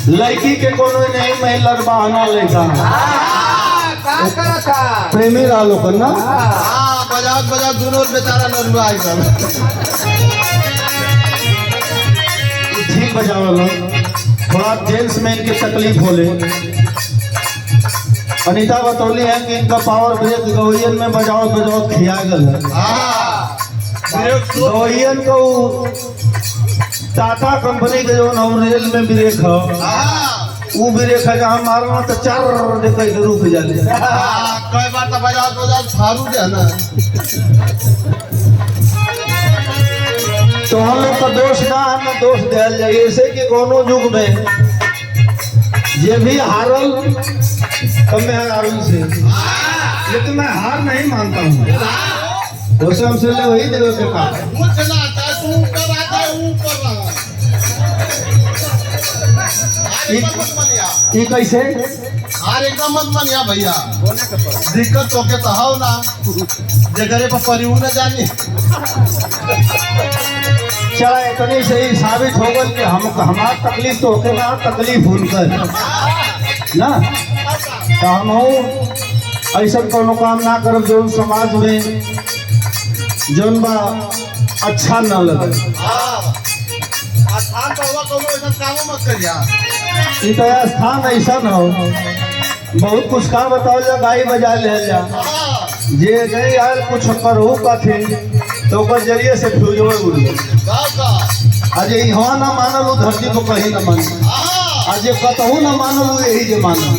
लड़की के कोनो नहीं महिला बहाना लेता प्रेमी रालो करना बजाओ दोनों बेचारा नरुआ एकदम ठीक बजाओ थोड़ा जेंट्स में इनकी तकलीफ होले। अनीता बतौली है कि इनका पावर ब्रेक गवैयन में बजाओ बजाओ खिया गल गवैयन को टाटा कंपनी के जो रेल में ब्रेक है वो ब्रेक है जहाँ मारना तो चार देखे रुक जाले कई बार तो बजाओ फारू है ना। तो हम लोग का दोष ना हमें दोष दिया जाए ऐसे कि कोनो युग में ये भी हारल तो मैं हारूं से, लेकिन मैं हार नहीं मानता हूँ। वैसे हमसे ले वही देवे के काम ये कैसे हार एकदम मत बनिया भैया दिक्कत तो के तो हो ना जगह पर परिऊ न जानी चला इतनी सही साबित हो गई कि हम हमारा तकलीफ तो होके ना तकलीफ उनकर ना तो हम ऐसा कोनो काम ना करब जो समाज में जौन बा अच्छा न लगे। स्थान तो हुआ कोनो ऐसा काम मत करिया स्थान ऐसा न हो बहुत कुछ काम बताओ जा गाई बजा ले जा जे गई यार कुछ करो कथे तो ओकर जरिए से फ्यूज उड़ आज यहाँ ना मानल धरती को कहीं न मानल आज कतहू न मानल यही जे मानल।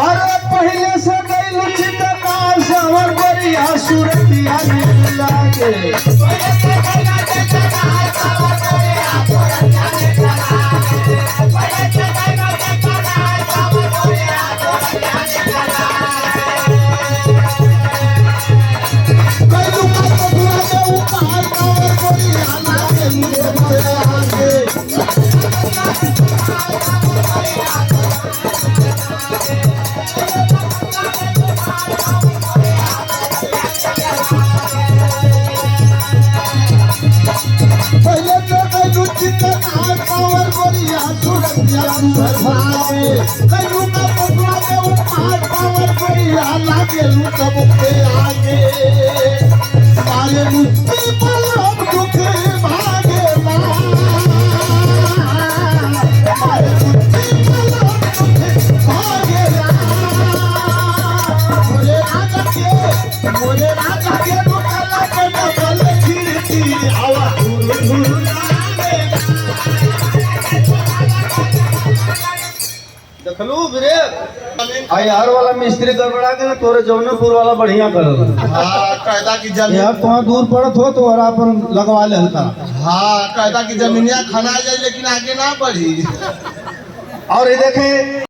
अरे पहले से गई लुचित काल सवर बरिया सुरतिया लागे यार वाला मिस्त्री गड़बड़ा के ना तोरे जौनपुर वाला बढ़िया कर कायदा की जमीन यार तुम दूर पड़त हो तो अपन लगवा ले हल्का। हाँ कायदा की जमीनिया खाना जाए लेकिन आगे ना बढ़ी। और ये देखे